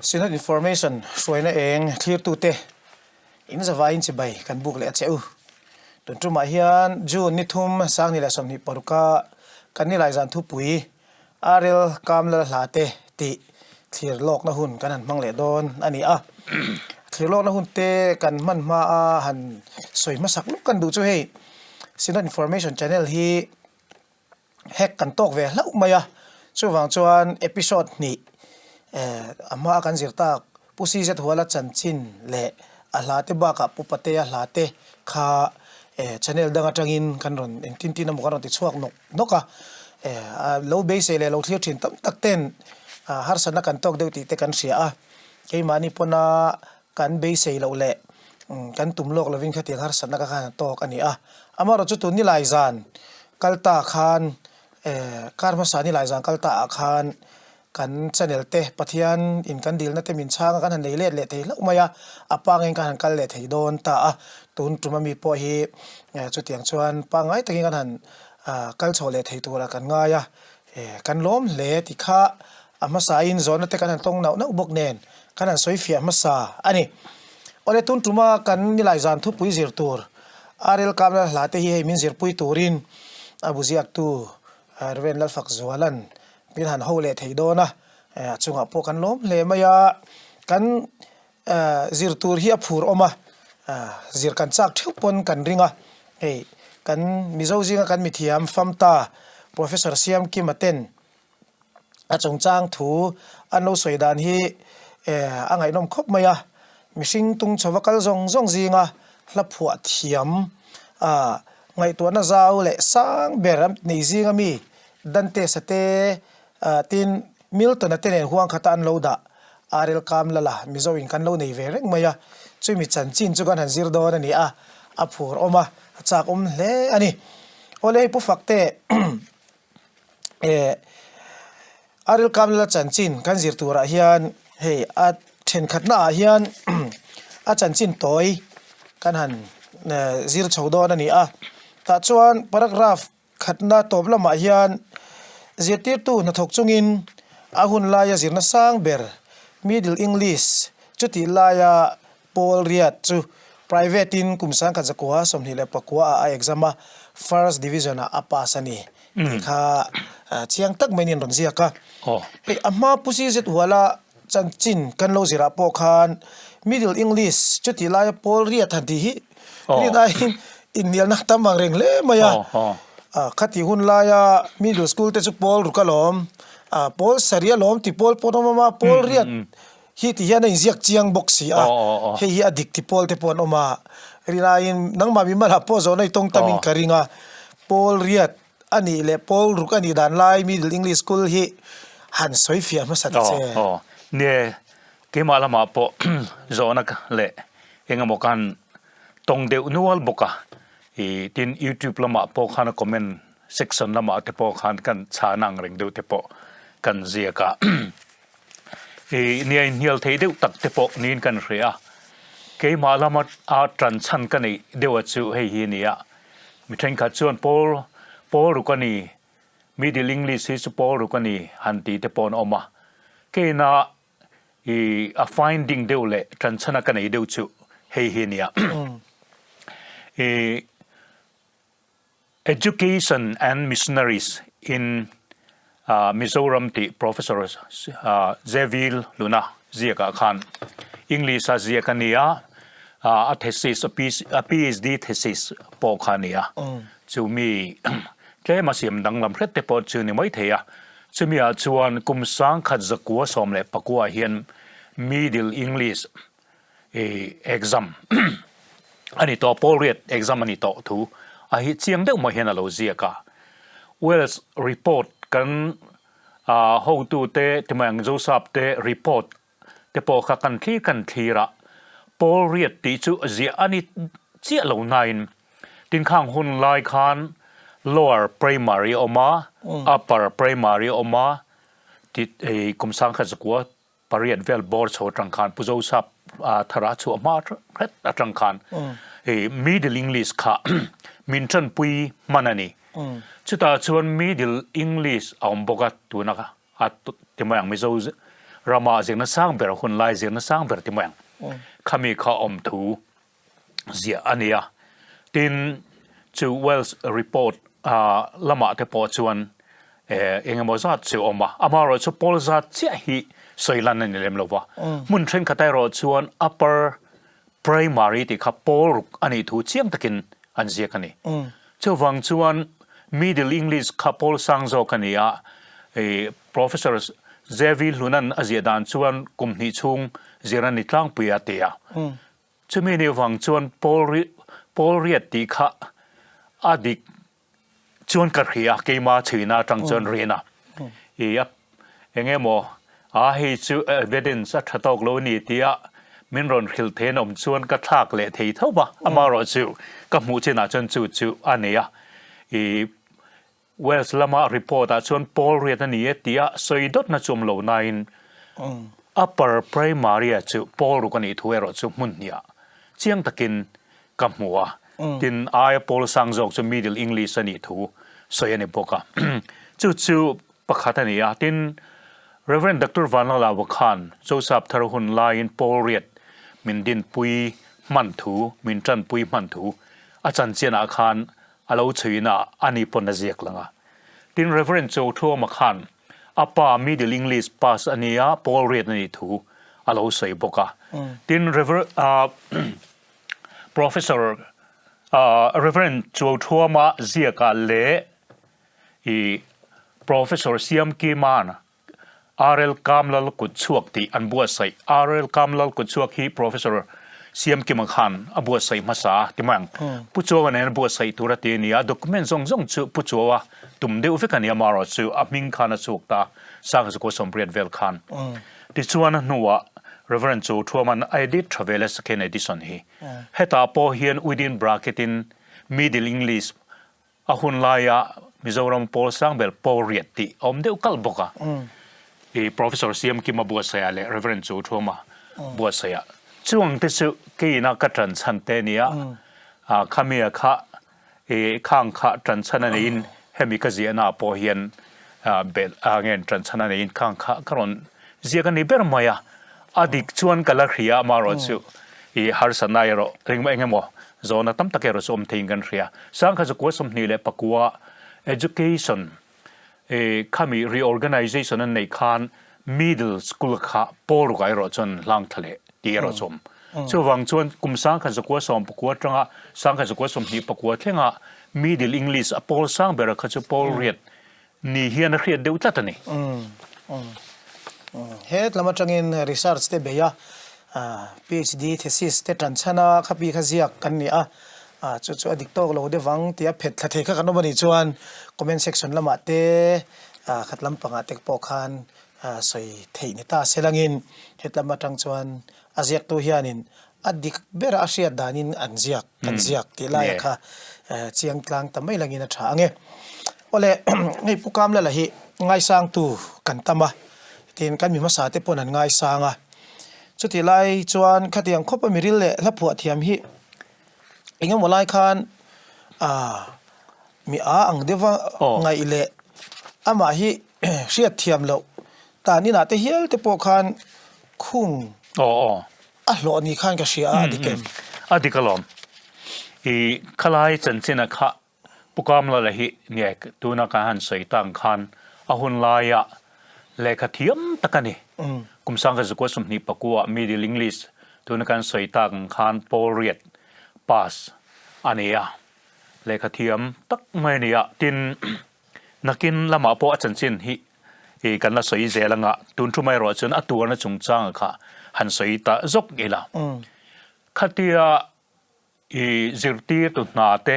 Synod information soi na eng clear tu te in zawa in chibai kan buk le cheu tun tu ma hian June ni thum sang ni la som ni paruka kan ni lai zan Thupui arel Kamlala Hlate ti thlir lok na hun kan han mang le don ani a thlir lok na hun te kan man ma a han soi ma sak luk kan du chu hei Synod information channel hi hack kan tok ve lau maya chu wang chuan episode ni ama kan zirtak pusi zet huala chanchin le Hlate ba ka pupate Hlate kha channel danga tangin kan ron en tin tin mo kan ti chuak nok noka low base le low clear thin tam tak ten har sana kan tok deuti te kan ria a ke mani pona kan base lo le kan tumlok lovin khati har sana ka kan tok ani a amaro chu tu ni lai zan kalta khan karma sani lai zan kalta khan kan channel te pathian in kan dil na te min changa kan han leile le thei maya apangeng kan kal le thei don ta a tun tuma mi po hi chu tiang chuan pangai takin kan han kal chole thei tura kan nga ya kan lom le ti kha ama sa in zone te kan han tong nau bok nen kan han soi fia ma sa ani ole tun tuma kan ni lai zan Thupui zir tur arel Kamlala Hlate hi min zir pui turin abuziak tu rven lal fak zualan bin han ho le thei dona chunga po kan lom le maya kan zir tur hi a phur oma zir kan chak theu pon kan ringa hei kan mizo zinga kan mithiam famta professor siam kimaten achong chang thu anlo soidan hi angai nom khop maya mishing tung chawakal zong zinga hla phua thiam ngai to na zau le sang beram nei zinga mi dante sate tin Milton atenen huang khata an lo da arel Kamlala mizo in kan lo nei ve reng maya chumi chanchin chu kan han zir don ani a phur oma chak le ani ole pu fakte arel Kamlala chanchin kan zir tura hian hei a then khatna hian a chanchin toy kan han zir chodon ani a ta chuan paragraph khatna toblama hian zirtir tu na thok chungin ahun laya zirna sang ber middle english chuti laya Paul riat chu private in kumsang kazakwa somni le pakwa a exama first division a pasani kha chiang tak menin ron ziaka pe amma pusi zet wala chanchin kan lo zira po khan middle english chuti laya Paul riat hadi hi ri dai in nial na tamang reng le maya khati hun laya middle school te chu Paul rukalom Paul saria lom ti Paul ponoma Paul riat hi ti hian in ziak chiang boxi he hi adik ti Paul te pon oma rinain nang mami mala po zo nei tong tamin karinga Paul riat ani le Paul ruk ani dan lai middle english school hi han soi fia ma sat che ne ke mala ma po zona le engamo kan tong de nual boka tin YouTube lama po khana comment section lama te po khan kan chanang reng de te po kan zia ka ni in hial thei de tak te po nin kan ria ke malama a tran chan kan nei dewa chu hei hi nia mi thain kha chuan Paul rukani middle english hi chu Paul rukani hanti te pon oma ke na a finding deule tran chana kan nei deu chu hei hi nia Education and missionaries in Mizoram ti Professor Zevil Luna Ziaka Khan English as Ziakania a thesis a PhD thesis po khania chu mi ke masim dang lam hret te po chu ni mai theya chu mi a chuan kum sang khat zakua som le pakua hian middle English exam ani to Paul read exam ani to thu a hi chiang deuh mo hian a lo ziaka Wells report kan how to te timang Joseph te report te po kha kan thira Paul read ti chu zia ani chia lo nine tin khang hun lai khan lower primary oma upper primary oma ti kumsang kha zakwa pariat vel bor cho tang khan pu Joseph thara chu ma kret atang khan middle English kha min chan pui manani chuta chuan middle English boka tunaka at timayang mizo รามาเสียงนั้นสร้างเบอร์หุ่นลายเสียงนั้นสร้างเบอร์ที่เมืองขมีข้าอมทูเสียอันนี้ตินจูเวลส์รีพอร์ตละมาเทปอชวนเองมาจัดสิออกมาอามาเราจะพอลจัดเสียฮีสวยลันนี่เล่มลว่ามุนเทรนขัดได้เราชวน upper primary ที่ขับพอลอันนี้ถูเชียงตะกินอันเสียกันนี่เจ้าวังชวน middle English ขับพอลสังโจกันนี่professor เซวิลลุนันอาเซียดานชวนกลุ่มนิชุงเจรันนิตั้งปีอาเตียจะมีในวังชวนพอลเรียดที่ข้าอดีตชวนกันเรียกมาชื่อนาจังจนเรียนยังไงโมให้ชูevidence ถ้าตกลงนี่ที่มินรอนคิลเทนอมชวนกระทากเละที่เท่าบ่อามารอชูกับมูเชนาจนชูอันนี้เวลส์ละมารีพอร์ตชวนพอลเรียนนี่ที่สวยดดนะจุ่มโลนายน์ upper primary ชูพอลรู้กันนี่ทั่วรอชูมุนเนี่ยเชียงตะกินกับหัวตินไอพอลสังจงจะ middle English นี่ทูสวยนี่พวกจู่ประคาตันนี่ติน Reverend Dr. Van Lala Wakan โจซับทารหุนไลน์พอลเรียดมินดินปุยมันทูมินจันปุยมันทูอาจารย์เจียนอาคารอาลูชื่อน่ะอันนี้ปนเจียกลังติน Reverend โจทัวมาคันอาป่า middle English pass อันนี้พอลเรียดนี่ทูอาลูใส่พวกติน Reverend Professor Reverend โจทัวมาเจียกเล่Professor เซียมกีมานRL Kamlala กุดชวกที่อันบัวใส่ RL Kamlala กุดชวกที่ Professor เซียมกิมังคันอันบัวใส่ภาษาที่มังผู้ชัววันนี้บัวใส่ตัวรัตินี้ด็อกเมนต์ส่งจูผู้ชัวตุ่มเดียวฟิกันยามารอจูอับมิงคันสุกตาสร้างสกุลสมเปรียดเวลคันที่ชวนนัว Reverend จูทัวมันไอดิทราเวลส์เคนเอดิสันฮีเหตุพอเฮียน within bracket in Middle English อาหุ่นลายมิโซรัมพอลสังเบลพอลเรียดที่อมเดียวกัลบกProfessor เซียมกิมาบัวเสียเลย Reverend จูทัวมาบัวเสียช่วงที่สุดกีนักจันทร์ชันเตนียขมีข้าข้างข้าจันทร์ชันนี้เฮมิกเจียนาพอเฮียนเบลเงินจันทร์ชันนี้ข้างข้ากรอนเจียกันนี่เบอร์มายาอดีตชวนกัลเรียมารอจูฮาร์สันนายโรริงไม่เงี้ยโมโซนตั้มตะเกียรสมทิงกันเรียสังขจุกวสมนี่เลยปักว่า educationขมี reorganization ในคาน middle school ข้าพอรู้ไงรอจนลังทะเลที่รอชมช่วงวังชวนกลุ่มสังขจุกวสมปักว่าจังอ่ะสังขจุกวสมนี่ปักว่าเท่งอ่ะ middle English พอสังเบอร์ขจุพอเรียดนี่เฮียนเรียดเดือดจัดนี่เฮ็ดละมาจังอิน research เตเบียPhD thesis เตตันชนะขับปีขจิกกันนี่จู่อดีตโตเราได้ฟังที่เพจละเทกันวันนี้ชวน comment section ละมาเตขัดลำปังเต็กปอคันสวยเทนิตาเซลังอินเฮ็ดละมาจังชวนอาเซียตัวเฮียนินอดีตเบรอาเซียดานินอันเซียกกันเซียกที่ไล่ค่ะเชียงกลางแต่ไม่ลังอินช้าไงโอเล่ไงผู้กำละละฮิไงสร้างตูกันตามะที่กันมีภาษาเตปนันไงสร้างสุดที่ไล่ชวนขัดยังคบมิริลเล่และผัวเทียมฮิเองก็มาไล่คันมีอังเดว่าไงเละมาฮิเสียเทียมแล้วแต่นี่น่าจะเฮียแต่พวกคันคุ้งหลอนี่คันก็เสียดิเกมดิกลอมขลายจันจินะคะปุกามละเลยเนี่ยตัวนักหันใส่ตังคันหุ่นลายเลขเทียมตะกันนี่กุมสังกัดสกุลสมนิปกัวมีดิลิงลิสตัวนักใส่ตังคันโปรเรียดpass อันนี้เลขเทียมตักไม่เนี่ยตินนักินละมาพอจันจินฮิกันละสวยเจริญตุนทุ่มไม่รอจนตัวนั้นจงจังค่ะหันสวยตาจกอีละขัดยาจิรตีตุนาเต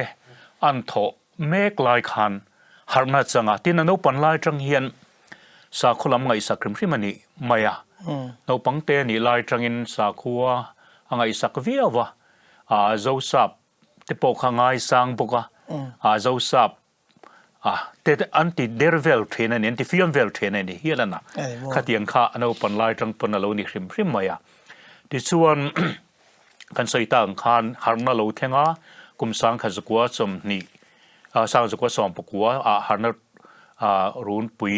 อันโถเมกลายคันหามาจังตินนั้นอุปนลายจังเฮียนสักคนละไงสักคริมที่มันนี่ไม่เราปังเตนี่ลายจังอินสักขัวไงสักเวียวะเจ้าสับที่ปกไงสังปกเจ้าสับแต่อันที่เดร์เวลเทนนี่อันที่ฟิล์มเวลเทนนี่เฮียแล้วนะขัดยังข้าอันอุปนลายจังปนเรานี่คริมที่ไม่ที่ส่วนกันใส่ต่างคันหามาเราเทงกุมสังขัดสกัวสมนี่สังสกัวสมปกัวหานารูนปุย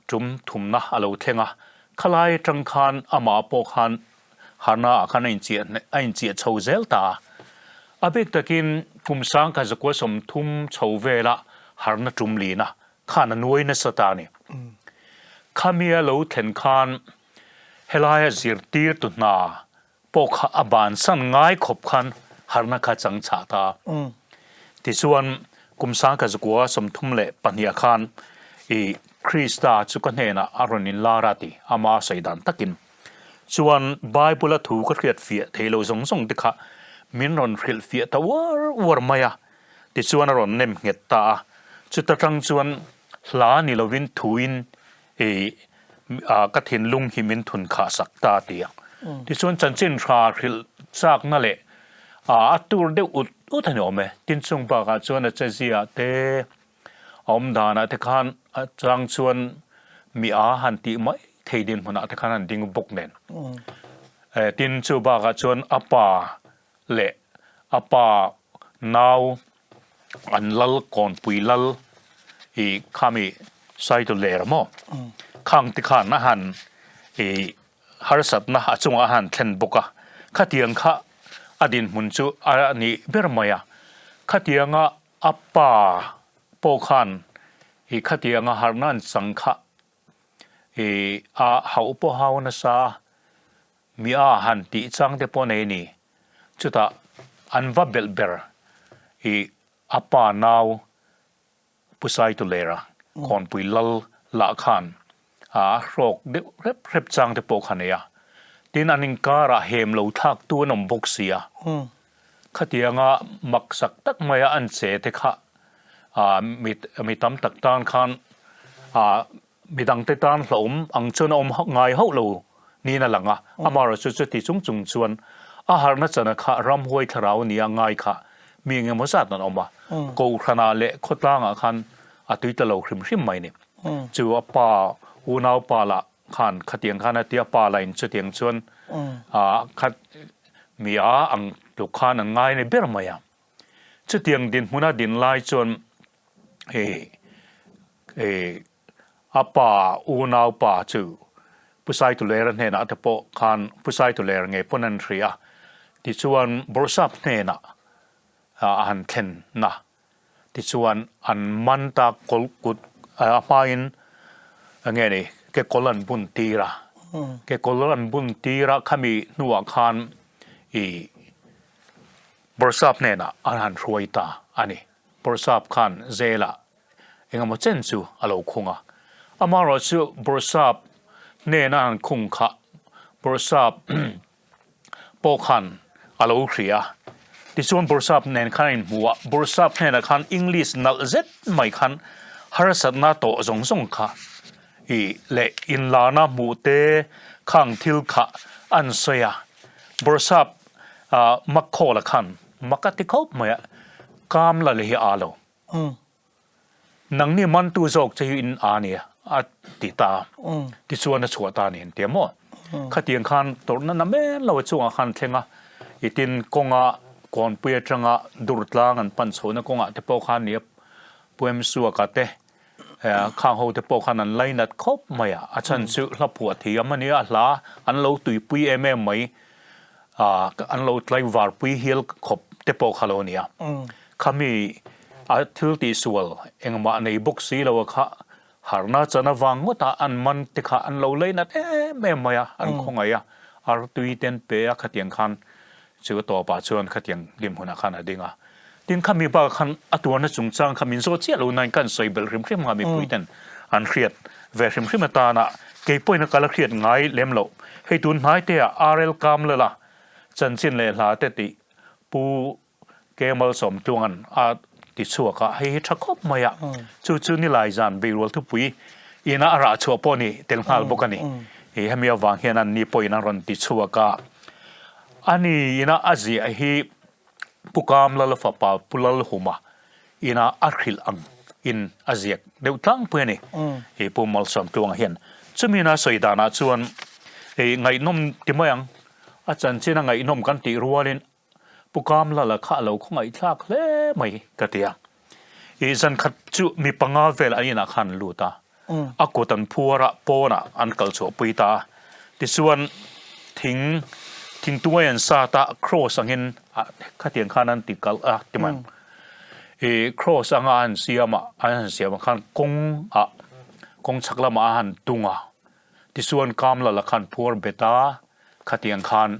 จุ่มทุ่มนะเราเทง ขลายจังคันอามาปคันหานาคันอินเจียชาวเซลตาอาเบกตะกินกุมสังกัจกวสมทุมชาวเวละหานาจุมลีนะข้านนวยนสตานีข้ามีโลเทนคันเฮลายจิรตีตุนาปกอาบานสันง่ายขบคันหานาข้าจังชาตาที่ส่วนกุมสังกัจกวสมทุมเละปัญญาคันอีคริสตาจุกันเฮนะอารนินลาราติอามาใส่ดันตะกินส่วนไบเบิลถูกเรียดเฟียเทโลสงสงติค่ะมินรอนเรียดเฟียตาวอร์มายาที่ส่วนรอนเนมเงตาจุดตั้งส่วนลานิลวินทูอินกัทินลุงหิมินทุนขาสักตาเตียที่ส่วนจันจินทราเรียจากนั่นแหละตูร์เดอุดทันอมเมตินส่งปากส่วนเจเซียเตอมดานะเทคันจังส่วนมีอาหันติไม่เทดินมันเทคันดิ่งบุกเนนตินจูบากส่วนอปาเละอปานาวอันลัลก่อนปุยลัลอีข้ามีใส่ตัวเลรโมข้างติขันอาหารฮาร์สัตนะจงอาหารเทนบุกะขัดยังข้าอดินมุนจูอันนี้เบรมายาขัดยังอปาปอขันขัดยังฮาร์นันสังขะหาอุปหาวนัสามีอาหันติจังเดปอนเอนี่จุดอันว่าเบลเบอร์อปานาวผู้ชายตุเลระก่อนปุยลลละขันโรคเร็บจังเดปอขันเนียดินอันนิงการะเฮมเหลาทักตัวนมบกเสียขัดยังมักสักตักมายอันเสเทคะมีตำตักตานขันมีดังเตตันหลมอังชนอมไงเฮาโลนี่นั่นหลังอามาเราจะติจุงจุงชวนอาหารนั่นจะนะคะรำห้วยทราวนี่ง่ายค่ะมีเงินมาสัตว์นั่นออกมากูขนาดเละโคตรล่างคันตุยตะโลคริมริมไม่เนี่ยจูว่าป่าอูนาวป่าละคันขัดยังคันเตียป่าไหลน์จุดยังชวนขัดมีอังลูกคันง่ายในเบอร์มายังจุดยังดินมุนาดินไล่ชวนอาป่าอูนาวป่าจูผู้ชายตุเลรเนี่ยนะแต่พอคันผู้ชายตุเลรเงี้ยปนันทรียที่ชวนบริษัทเนี่ยนะอันเข็นนะที่ชวนอันมันตากลกุดพายินเงี้ยนี่แกกลันบุญตีระแกกลันบุญตีระขมีนัวคันบริษัทเนี่ยนะอันรวยตาอันนี้บริษัทคันเจละเองมาเจนจูอโลคุงอามาเราจูบริษัทเนี่ยนะคุงค่ะบริษัทปอคันอโลเครียที่ส่วนบริษัทเนี่ยคันหัวบริษัทเนี่ยนะคันอังกฤษนัลเซ็ตไม่คันฮาร์สัตนาโตสงสงค่ะเละอินลานามูเตขังทิลค่ะอันเสียบริษัทมักโคละคันมักติคบไหมกามละเลยอาโลนังนี่มันตัวจอกจะอยู่อินอาเนี่ยติตาที่ส่วนนั้นชัวตาเนี่ยเดียมอ่ะขัดยังคันตัวนั้นนะแม่เราช่วงคันเทงอ่ะตินกงอ่ะก่อนเปียจังอ่ะดูดลางันปันโซนกงอ่ะที่พอคันเนี่ยพวมสัวกัดเตะข้างเขาที่พอคันนั้นไล่นัดคบไหมอาจารย์สุรปวดที่มันเนี่ยละอันเราตุยปุยไหมอันเราไล่วาร์ปุยเฮลคบที่พอคันเราเนี่ยขามีทิลตีส่วนเองมาในบุกซีเราค่ะหานาจะนวังว่าตาอันมันติดอันเราเลยนัดแม่มาอันคงไงตุยเต็นเปียขัดยังคันชื่อตัวป่าชวนขัดยังริมหัวคันอะไรงดินขามีบางคันตัวนั้นจุงจังขามีโซเชียลนั่นกันใส่เบลริมขามีปุยเต็นอันเครียดเวริมตานะเกี่ยป่วยนักการเครียดง่ายเล่มโลให้ตุนหายเตะRLกามเลยล่ะจันจินเลยลาเตติปูเกมลสมจวนติดชัวก็ให้ชักคบมาจู่นี่ลายจานเบรัลทุปุยอินาราชัวปนี่เต็งหาลบกันนี่ให้มีวางเฮียนันนี่ปอยนันรันติดชัวก็อันนี้อินาอาจีให้ปุกามลลฟ้าป่าปุลลหุมาอินาอาคิลอังอินอาจีเดี๋ยวตั้งเพื่อนนี่ให้ปุมัลสมจวนเฮียนจะมีน่าสวยดานะชวนไงนมติมายังอาจารย์เช่นไงนมกันติรัวเล่นปุกามละละข้าเราคงไอ้ทักเล่ไม่กระเตียอีจันขัดจุมีปังอาเวลอันนี้นักขันลูตา aku tan phura pona an kal chu puita ti suan thing tuayan sa ta cross angin khatiang khanan ti kal a timan cross anga an siama khan kong chakla ma han tunga ti suan kamlala khan phur beta khatiang khan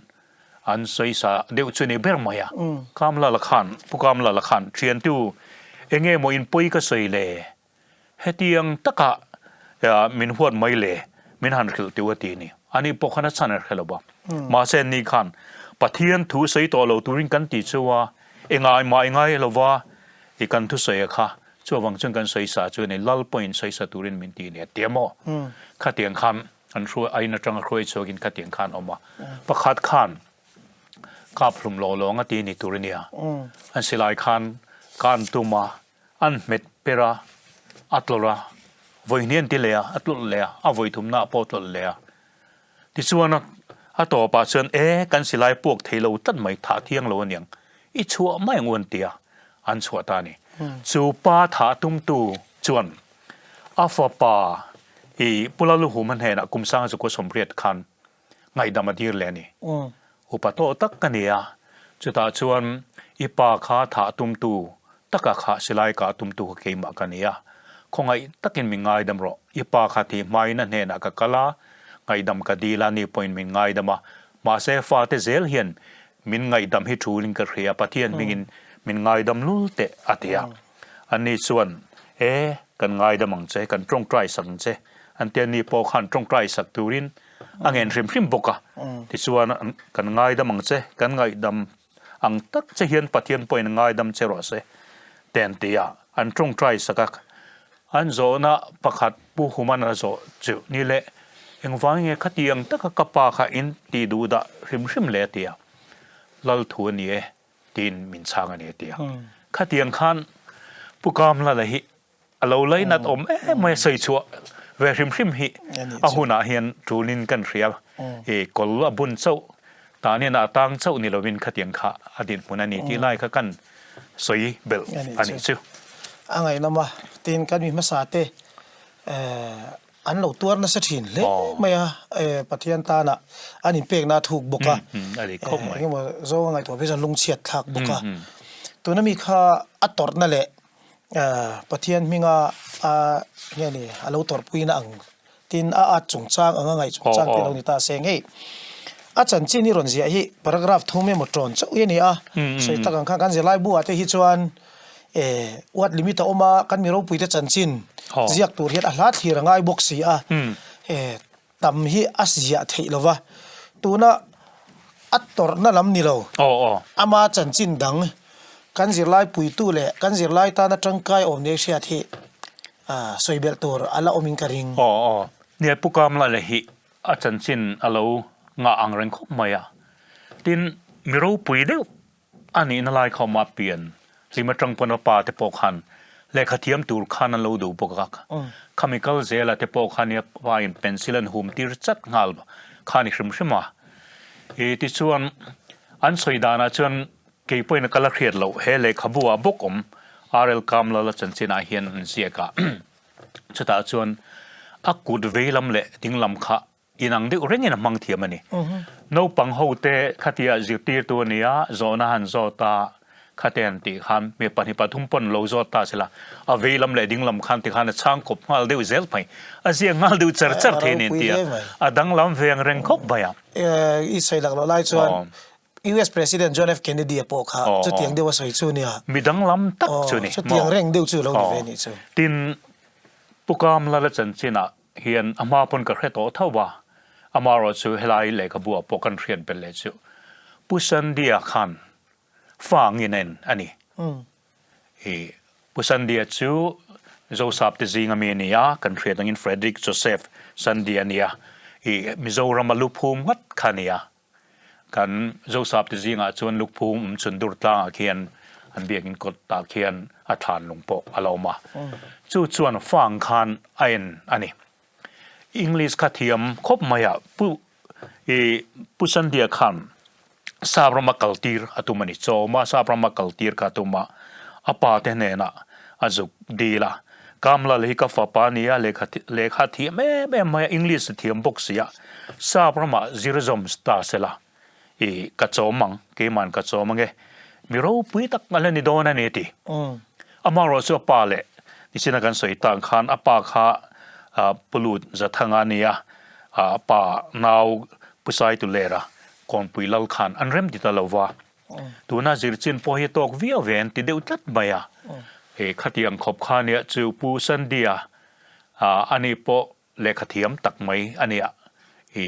an soisa deu chune ber maya kamlala khan pukamlala khan thian tu enge mo in poi ka soile hetiang taka min huat mai le min han khil tiwati ni ani pokhana chanar kheloba ma sen ni khan pathian thu sei to lo turing kan ti chuwa engai lova i kan thu sei kha chuwang chung kan sei sa chu nei lal point sei sa turin min ti ne tiamo khatiang khan an ru aina tang roi chogin khatiang khan oma pakhat khan kap hlum lo longa ti ni turinia an silai khan kan tuma an met pera atlora voinian ti lea atlul lea avoi thumna potol lea ti chuan a to pa chen kan silai pok theilo tan mai tha thiang lo niang I chua mai ngon tia an chua ta ni chu pa tha tum tu chuan afa pa I pulalu human he na kumsang chu ko sompriat khan ngai damadir le ni upato tak kania chuta chuan ipa kha tha tum tu taka kha silai ka tum tu ke ma kania khongai takin mi ngai dam ro ipa kha thi mai na ne na ka kala ngai dam ka dila ni point min ngai dama ma se fa te zel hian min ngai dam hi thuling ka khria pathian mingin min ngai dam lul te atia ani chuan kan ngai damang che kan trong try sang che an te ni po khan trong try sak turin angen rim boka ti chuan kan ngai damang che kan ngai dam ang tak che hian pathian point ngai dam che ro se ten tia an trong try sakak an zo na pakhat pu human a zo chu ni le engwang nge khatiang taka kapa kha in ti du da rim le tia lal thu ni tin min chang ani tia khatiang khan pukam la hi alo lai nat om mai sei chu ve rim hi ahuna hian tulin kan ria kol abun chau ta ne na tang chau ni lovin khatiang kha adin punani ti lai kha kan soi bel ani chu angai nama tin kan mi masate an lo tuar na sa thin le maya pathian ta na anin pek na thuk boka ali khom mai ngo zo ngai to bejan lung chiat thak boka to na mi kha ator na le pathian minga nge ni alo tor puina ang tin a chung chang anga ngai chung chang ti lo ni ta seng hei a chan chi ni ron zia hi paragraph thume mo tron chau ye ni a sei takang kha kan zelai bu ate hi chuan wat limit oma kan mi ro puite chan chin ziak tur hiat a hlat hi rangai box si a tam hi asia theilova tuna ator na lam ni lo ama chan chin dang kan zirlai puitu le kan zirlai ta na tangkai om ne sia thi soibel tur ala oming karing ne pukam la le hi a chan chin alo nga angreng khop maya tin miro pui deu ani na lai kho ma pian lima tang pon pa te pokhan le khathiam tur khan lo do pokak chemical zela te pokhan ya pa in penicillin hum tir chat ngal khani shrimshima ti chuan an soidana chuan ke point kala khriat lo he le khabua bokom rl kamlala chanchina hian siaka chuta chuan akut veilam le tinglam kha inang de rengena mangthiamani no panghote khatia zirtir tu nia zona han zota khaten ti kham me pani pathum pon lo zota sela aveilam le dinglam khan ti khana chang kop ngal de zel pai azia ngal de char thenin tia adang lam veng reng khop baya I sai lak lo lai chuan US President John F Kennedy po kha chu tiang de wa soi chu nia midang lam tak chu ni chu tiang reng deu chu lo ni ve ni chu tin pukam la la chan china hian ama pon ka khreto thawa amaro chu helai le ka bua pokan rian pel le chu pusan dia khan fang inen ani pusan dia chu zo sap te zinga me nia kan rian in Frederick Joseph sandia nia mizoram aluphum ngat khania kan zo sap te zinga chuan luphum chundur tla khian an biakin kot ta khian a than lungpo aloma chu chuan fang khan ain ani English khathiam khop maya pusan dia khan sabrama kaltir atumani choma sabrama kaltir ka tuma apa te ne na azuk dila Kamlala hi ka fapania lekha thi me ma English thiam box ya sa brama zirzom sta sela e ka chomang ke man ka chomange miro pui tak ngala ni dona ne ti amaro so pale nisina kan soi tang khan apa kha pulut zathanga nia pa naw pusai tu lera kon pui lal khan anrem ti talawa tuna zirchin po hi tok vi ven ti deu tat maya e khatiang khop kha nia chu pu san dia ani po le khathiam tak mai ania e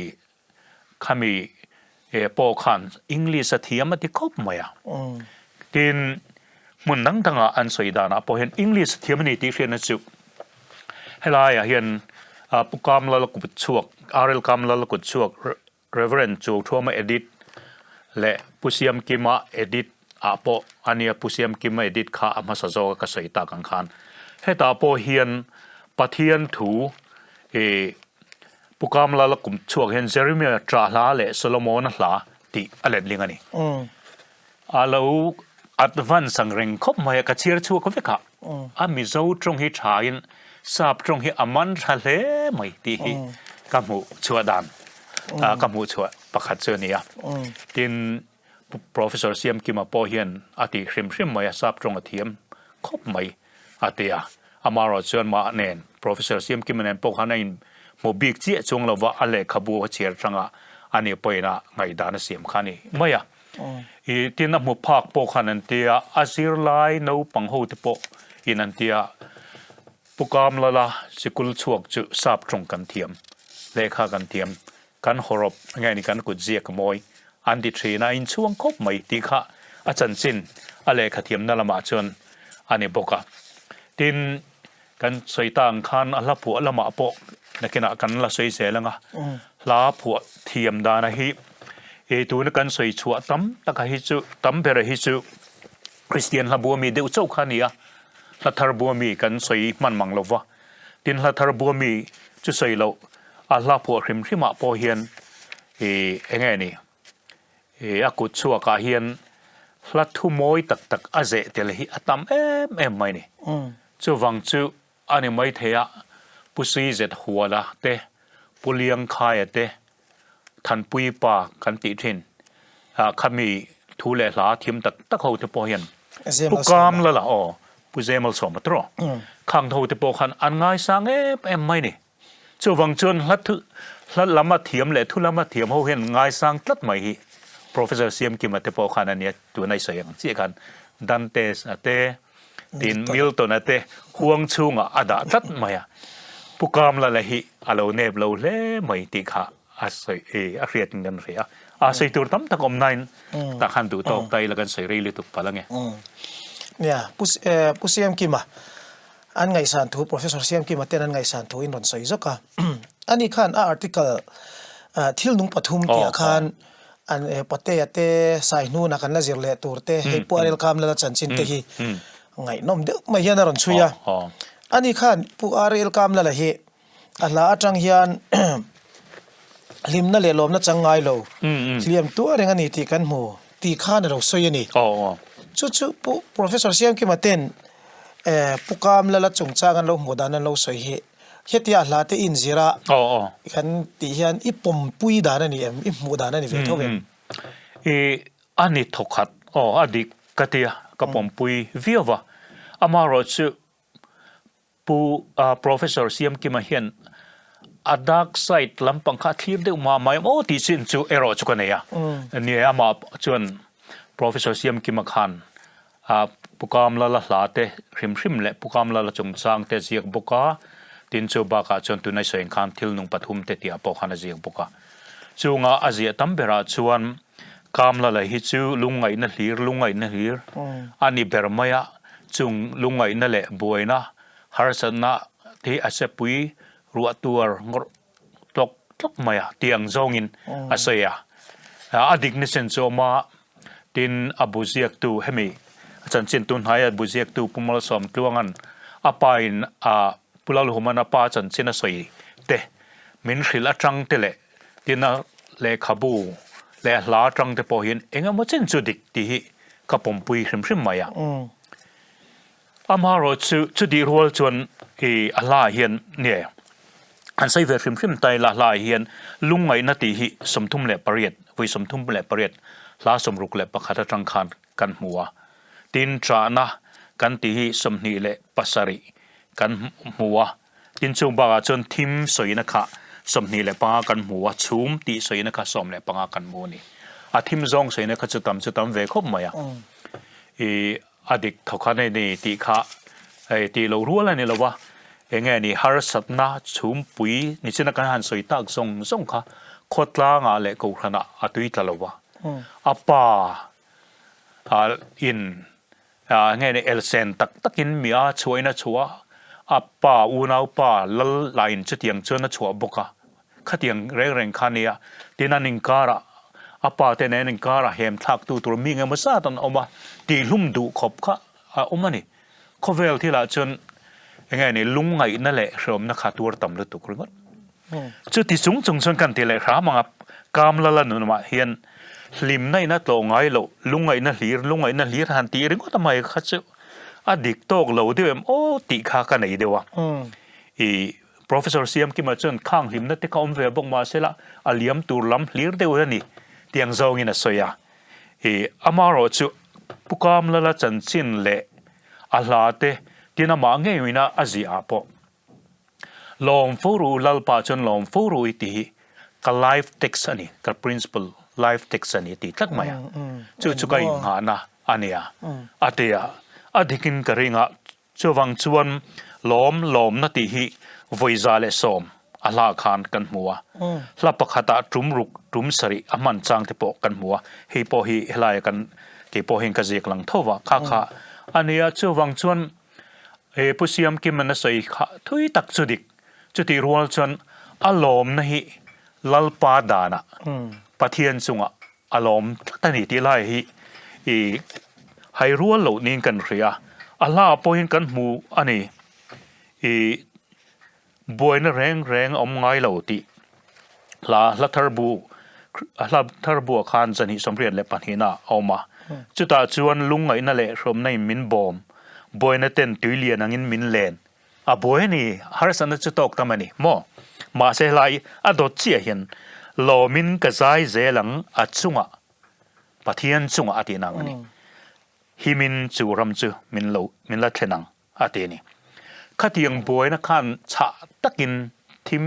khami e po khan English thiam ati khop maya tin mun nang tanga an soidana po hen English thiam ni ti hrian chu helaya hian pukam la ku chuak arel kam la ku chuak reverend chu thoma edit le pusiam kima edit apo ania pusiam kima edit kha ama sazo ka soita kan khan heta po hian pathian thu e pukam la kum chuak hen Jeremiah tra la le Solomon hla ti alet lingani alo advance sangreng khop maya ka chir chu ko veka ami zo trong hi thain sap trong hi aman thale mai ti hi kamu chuadan kamu chua pakhat chania tin professor siam kima po hian ati hrim maya sap trong athiam khop mai atia amaro chuan ma nen professor siam kim nen po khanain mo big chi chung lova ale khabu cher tanga ani poina ngai dana siam khani maya i tin mu phak po khanan tia asir lai no pangho te po inan tia pukam lala sikul chuak chu sap trong kan thiam lekha kan thiam kan horop ngai ni kan ku jiak moi an di thina in chuang khop mai ti kha achan chin ale khathiam na lama chon ani boka tin kan soitang khan ala pu lama po nakena kan la soi se langa la pu thiam dana hi e tu na kan soi chua tam taka hi chu tam bera hi chu Christian la bu mi deu chau khania la thar bu mi kan soi man mang lova tin la thar bu mi chu soi lo ala pu hrim hima po hian e engai ni e akut chua ka hian la thu moi tak aze tel hi atam em mai ni chu wang chu ani mai theya pusi zet huala te puliang khai te than pui pa kan ti thin khami thule hla thim tak ho te po hian pukam la o puzemal som tro khang tho te po khan an ngai sang em mai ni chu wang chun hlat lama thiam le thu lama thiam ho hian ngai sang tlat mai hi professor siam kim te po khan ania tu nai sayang chi kan dantes ate tin Milton ate huang chunga ada tat maya pukam la hi alo neb lo le mai ti kha asai a riat ngan ria asai tur tam tak om nine ta khan tu tok tai la kan sai ri li tu palange nia pusiam kima an ngai san thu professor siam kima ten an ngai san thu in ron soi zoka ani khan a article thil nung pathum ti khan an pate ate sai nu na kan la zir le turte he puarel kam la chanchin te hi ngai nom de mai hian ron chuya ani khan pu arel kam la hi ala atang hian limna le lom na changai lo liam tu reng ani ti kan mu ti khan ro soi ani chu pu professor siam ki maten pukam la chung changan lo modan lo soi he hetia Hlate in zira kan ti hian ipom pui dana ni em i mu dana ni ve thowem e ani thokhat adik katia kapom pui viova amaro chu pu professor siam ki ma hian a dark side lampang kha thlir de ma mai o ti sin chu ero chu kaneya ni ama chuan professor siam ki ma khan pukam la Hlate hrim le pukam la chung chang te ziak boka tin chu ba ka chon tu nai soeng khan thil nung pathum te tia po khana ziak boka chunga azia tambera chuan kamla la hi chu lungai na hlir ani bermaya chung lungai na le boina harsana thi asepui ruatuar ngor tok maya tiang zongin asaya adik ni sen choma tin abuziak tu hemi chanchin tun haya buziak tu pumal som tuangan apain pulal humana pa chanchin a soi te min khil atang tele tina le khabu le hla tang te pohin enga mo chen chu dik ti hi kapom pui hrim maya amaro chu di rol chuan ala hian ne an sai ve hrim tai la hian lungai na ti hi somthum le pariat voi somthum le pariat la somruk le pakhata tang khan kan hmuwa tin tra na kan ti hi somni le pasari kan hmuwa tin chu ba chon thim soina kha somni le pa kan hmuwa chum ti soina kha som le panga kan mu ni a thim zong soina kha chutam ve khop maya adik thokhane ni ti kha ti lo ruala ni lawa enge ni har satna chum pui ni china kan han soi tak zong kha khotla nga le ko khana atui tlalowa apa in nge ni elsen takin mia chuaina chua apa unau pa lal line chutiang chona chua boka khatiang reng khania tinaning kara apa tenening kara hem thak tu tur mi nge masa tan oma ti lum du khop kha omani khovel thila chon nge ni lungai na le hrom na khatur tam lu tu kringot chu ti chung chon kan ti le kha manga kamlala nu ma hian lim nai na to ngai lo lungai na hlir han ti ring ta mai kha chu adik tok lo dem o ti kha ka nei dewa professor siam ki ma chon khang lim na te ka om ve bong ma sela aliam tur lam hlir deu ni tiang zong in a soya amaro chu pukam lala chan chin le Hlate tina ma nge wina azia po long foru lalpa chon long foru iti ka life text ani ka principle life text ani ti tlak maya chu kai nga na ania atia adikin ka ringa chuwang chuan lom na ti hi voizale som ala khan kan muwa hlapakhata tum sari aman chang te po kan muwa hi po hi helai kan ke po hin ka jek lang thowa kha ania chuwang chuan pusiam ki man sai kha thui tak chudik chuti rual chuan alom na hi lalpa dana pathian chunga alom tani ti lai hi hai rual lo nin kan ria ala poin kan mu ani boina reng om ngai lo ti la tharbu khan chani somrian le panhina oma chuta chuan lungai na le hrom nei min bom boina ten tuilian angin min len a boini harsan chu tok tamani mo ma se lai adot chia hian lo min ka zai zelang achunga pathian chunga atinang ani himin churam chu min la thenang ateni khatiang boina khan cha takin thim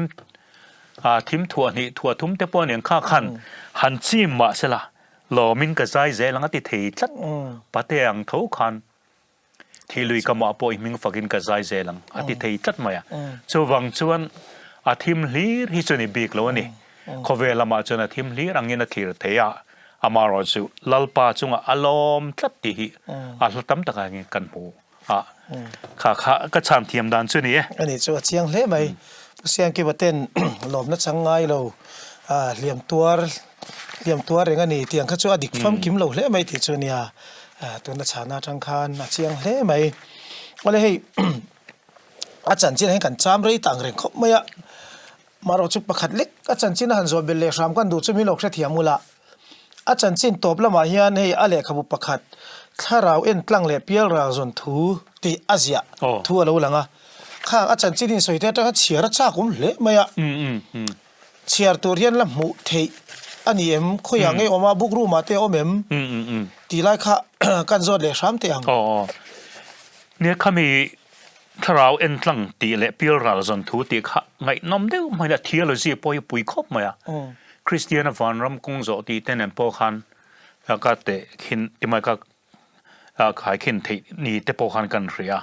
thua thum te pon yang kha khan han chi ma sela lo min ka zai zelang ati thei tlat pateang tho khan thilui kama po iming fakin ka zai zelang ati thei tlat maya chuwang chuan a thim hlir hi chuni bik lo ni khovela ma chuna thim hlir angina thlir theya amaro chu lalpa chunga alom tlat ti hi a hlatam taka nge kan mu kha ka chan thiam dan chu ni ani chu chiang hle mai siang ki baten lom na changai lo liam tuar reng ani tiang kha chu adik fam kim lo hle mai ti chu nia tu na chana tang khan na chiang hle mai wala hei achan chin hen kan cham rei tang reng khop maya maro chu pakhat lek achan chin han zo bel le ram kan du chu mi lok thla thiamula achan chin top lama hian hei ale khabu pakhat tharau en tlang le pial ra zon thu ti azia thu alo langa kha achan chin in soite ta chiara cha kum le maya chiar tur hian la mu thei ani em khoyang ei oma bukru ma te omem ti lai kha kan zot le ram te ang ne khami tharau en tlang ti le pial ra zon thu ti kha ngai nom deu mai la theology poi pui khop maya Christian van ram kung zo ti ten en po khan ka te khin ti mai ka khai khin thei ni te po khan kan ria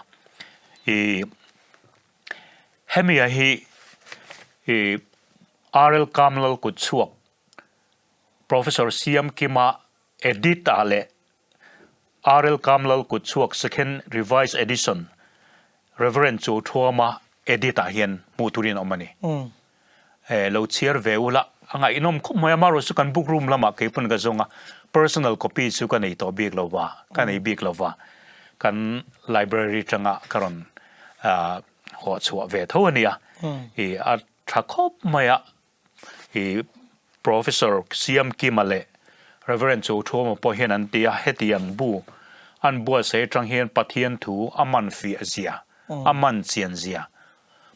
hemia hi RL Kamlal ku chuak Professor Siam Kima edit ale RL Kamlal ku chuak second revised edition Reverend Chu Thoma edit a hian muturin omani lo chiar veula anga inom khum maya maro su kan book room lama ke pun ga zonga personal copy su kan ei to big lova kan ei big lova kan library changa karon ho chua ve thonia a thakop maya Professor Siam Kimale Reverend Chu Thoma po hian an tia hetiang bu อันบัวเสจังเฮียนปะเทียนถูอามันฟีเซียอามันเจียนเซีย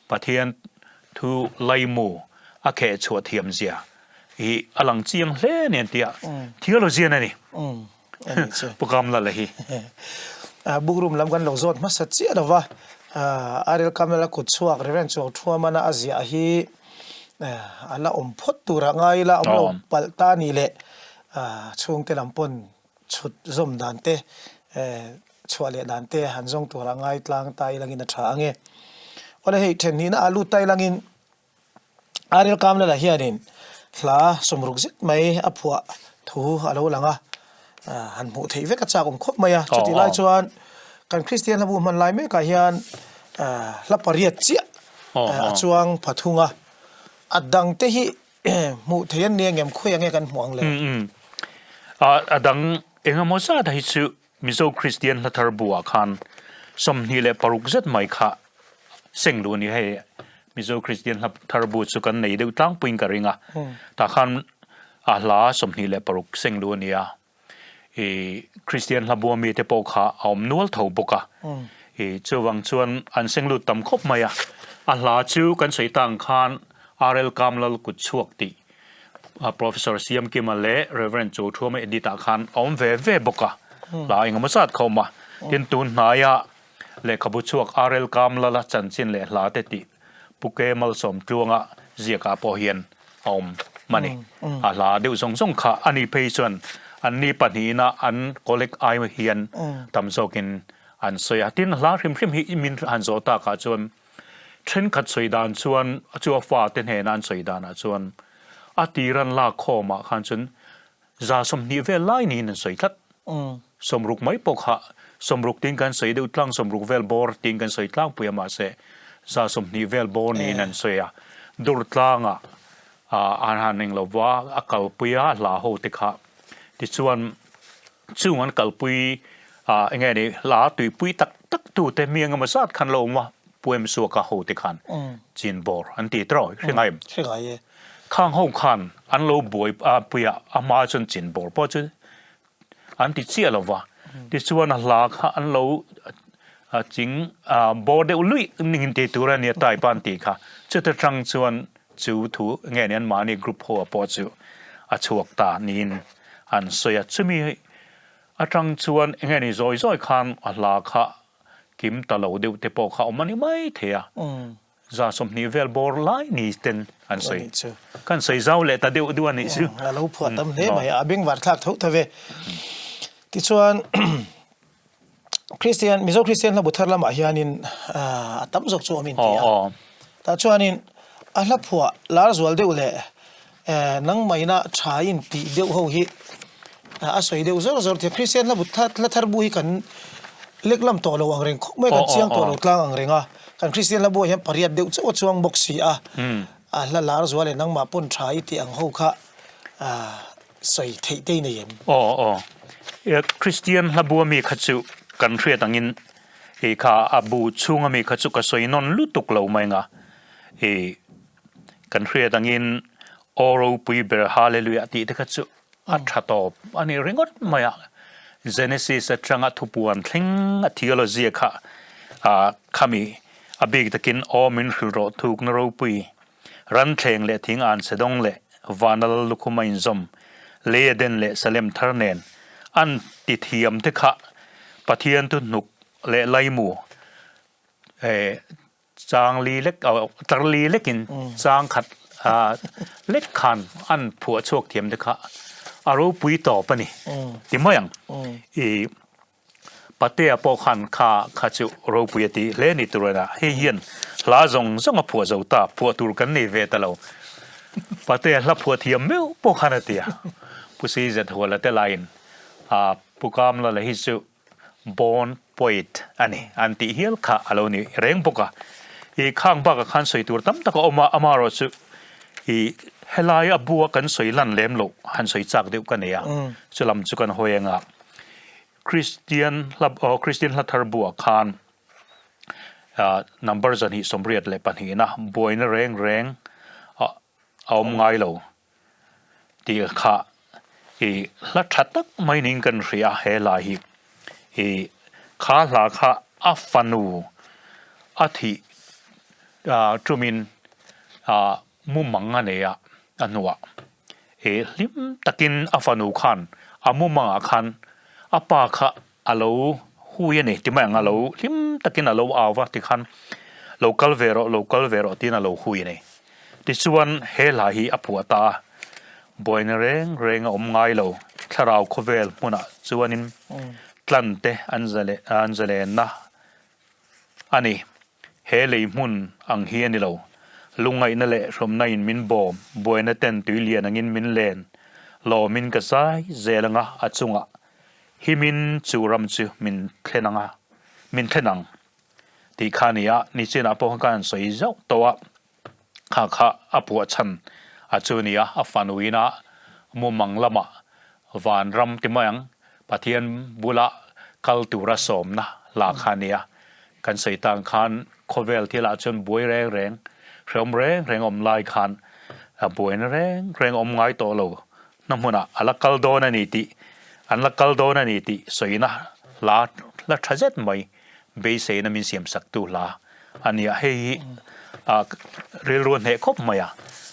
ปะเทียนถูไลมูอาเคชัวเทียมเซียอีอลังเจียงเล่เนี่ยเดียที่เราเจียนนี่โปรแกรมละเลยบุกรุมลำกันหลงโซนมาสัจเจนะว่าอาเรลคำนั้นละกุดชัวกเรื่องชัวทัวมันอาเซียฮีอันละพดตัวร่างไงละเราปัลตานี่แหละช่วงเตลำปนชุดซมดันเตชัวเลดันเตหันซงตัวร่างไงตลางไตลังอินทรางเงวันนี้เทนนี้นะอาลูไตลังอินอาเรลคำนั้นละเฮียนินลาสมรุกจิตไม่อภัวทูอาลูลังหันหูที่เวกจากคบมาจุดที่ไล่ชวนกันคริสเตียนละบุมันไล่ไม่กะเฮียนละปริยัติเจียชวงพัทุงอัดดังเตหิหูที่ยันเนี่ยเงียบคุยยังไงกันห่วงเลยอัดดังเองมั่วซาที่สุมิโซคริสเตียนละทาร์บัวคันสมนิเลปรุกจัดไม่ค่ะเสียงลูนี่ให้มิโซคริสเตียนละทาร์บัวสุกันในเดือดตั้งปุ่งกระริงแต่คันลาสมนิเลปรุกเสียงลูนี่คริสเตียนละบัวมีเตปอกค่ะเอานวลเท่าปกะเจ้าวังชวนอันเสียงลูต่ำคบมาลาจูกันใส่ต่างคันอาร์เอลกามลลกุดชวกตีProfessor CM Kimale Reverend Joe Thua me edita khan om ve boka la inga masat khoma tin tun naya le khabu chuak RL Kamlala chanchin le Hlate ti puke mal som tuanga ziaka po hian om mani ala deu song kha ani peison ani panina an kolek ai hian tamzokin an soya tin la hrim hi min an zota ka chon chen khat soidan chuan chuwa fa ten he nan soidana chuanอาตีรันลาคอมาขันจนจาสมนิเวลไลนี่นั่นสวยทัดสมรุกไม่ปกหะสมรุกทิ้งกันสวยดูตั้งสมรุกเวลบอร์ทิ้งกันสวยตั้งปุยมาเสจาสมนิเวลบอร์นี่นั่นสวยดูตั้งอาหารหนึ่งเราว่าอากาศปุยลาโหติค่ะที่ส่วนกัลปุยยังไงนี่ลาตุยปุยตักตูแต่เมียงมาสัตคันลงว่าปุยมสัวกะโหติคันจีนบอร์อันตีตรอยใช่ไงข้างห้องคันอันโลบวยปุยอามาจนจินบอร์เพราะฉะอันที่เชี่ยเราว่าที่ส่วนหลักอันโลจริงบอร์เดอุลุยนิ่งเตตัวเนี่ยตายปานตีค่ะจะจะจังส่วนจูถูเงี้ยมาในกลุ่มหัวพอจูชวกตานินอันสวยจะมีจังส่วนเงี้ยนี่ซอยคันหลักกิมตลอดเดียวเตปอกเขามันไม่เทียจาสมนิเวลบอร์ไลนี่เต็นอันสวยกันสวยเจ้าเลยแต่เดียวด้วยนี่ชื่อเราพูดตั้มเลยไหมบิงวัดทักทุกทวีที่ส่วนคริสเตียนมิโซคริสเตียนเราบุตรละมาเฮียนินตั้มจกชัวมินที่แต่ส่วนนี้เราพูดลาร์สวอลเดียวเลยนังไม่น่าใช้อินตีเดียวเขาฮิสวยเดียวส่วนที่คริสเตียนเราบุตรละทาร์บุยกันเล็กลำตัวเราอังเริงไม่กันเชียงตัวเรากลางอังเริงกันคริสเตียนละบัวเห็นปริยัติเดียวจะช่วงบกสีละลาร์สวอลนังมาปนใช้ที่อังเขาค่ะสวยเท่ๆนี่คริสเตียนละบัวมีขัดจุกันเรียตังินข้าอบูช่วงมีขัดจุกสวยนนลุตุกเหล่าไม่งะกันเรียตังินโอรูปุยเบอร์ฮาเลลูยาที่ขัดจุอัฐตอบอันนี้เรื่องก็ไม่เจเนซิสจังอัทุปวนทิ้งทีโอโลจีค่ะขามีอบิกตะกินอมินฮิลโรทุกนรูปุยรันเทงเลทิ้งอันเสดงเลวานัลลุคุมัยซอมเลเดนเลสเลมทาร์เนนอันติเทียมเทคะปะเทียนตุนุกเลไลมูจางลีเล็กตรลีเล็กินจางขัดเล็กขันอันผัวโชคเทียมเทคะอารูปุยต่อปะนี่ติมยังปัตเตอร์ปอขันข้าจุรูปุยตีเลนิตุระนะเฮียนลาจงผัวเจ้าตาผัวตุรกันนี่เวทเราปัตเตอร์ลับผัวเทียมเมื่อปอขันเตียผู้ซีเจ็ดหัวละเตลายน์ผู้กำลังเลยฮิจุบอนพอยต์อันนี้อันที่เฮียลค่ะอะไรนี่เร่งปกะข้างบ้านขันสวยตัวตั้มตะก็อามารอจุเฮลายอบัวกันสวยลั่นเล่มโลหันสวยจากเดียวกันเนี่ยจะลำจุกันหอยงะคริสเตียนละทาร์บัวคันนัมเบอร์จันฮิสมเรียดเลยปัญหานะบวยน่ะเร่งเอาไงโลตีค่ะละทัดตักไม่นิ่งกันเสียเฮลาย ขาหลาขาอัฟฟันูอาทิจุมินมุมังอันเนียอันนัวลิมตะกินอัฟฟันูขันมุมังอาขันปาขาอาลูหูยนี่ที่แม่งอาลูลิมตะกินอาลูอาวะที่ขันlocal vero tin a lo hui nei ti chuan he la hi a phua ta boin reng om ngai lo tharau khovel muna chuanin tlante anzale na ani he le mun ang hi ani lo lungai na le rom na in min bom boina ten tuilian angin min len lo min ka sai zelanga achunga himin churam chu min thenangที่ข้านี้นี่เช่นพวกการสวยเจ้าตัวข้าปวดฉันจูนี้ฟันวินะมุมังละมะวันรำติมายังปะเทียนบุละคัลตุระสมนะลาข้านี้กันใส่ต่างขันโคเวลที่ละจนบวยแรงเร่งอมลายขันบวยแรงอมไงตัวเราน้ำมันอันละคัลโดนันติสวยนะละทรัพย์ไม่เบสเซนมินเสียมสักตุลาอันนี้ให้เรียนรู้เหตุครบไหม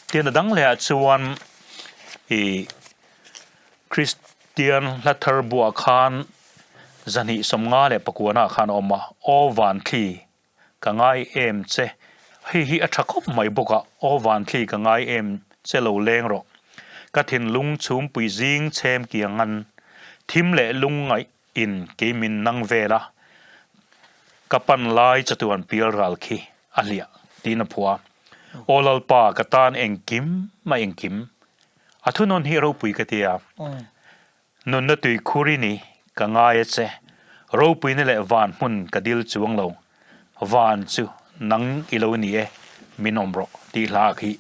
เตียนดังเลยชวนคริสเตียนลัทเทอร์บัวคานจันฮิสมงาเลยปกวนาคานออกมาโอวันทีกังไงเจให้อัชคบไหมบุกโอวันทีกังไงเจโลเลงรอกระถินลุงชุมปุยจิงเชมเกียงันทิมเละลุงไงอินเกมินนังเวลากัปนไล่จตุวันพิลรัลคีอาเลียดีนพัวโอลลปากตานเองกิมไม่เองกิมทุนนฮีโร่ปุยกติยานนตุยคูรินีกังไงเจรูปุยนี่แหละวานมุนกดิลจวงเราวานจูนังอิโลนีมินอมโรดีลาคี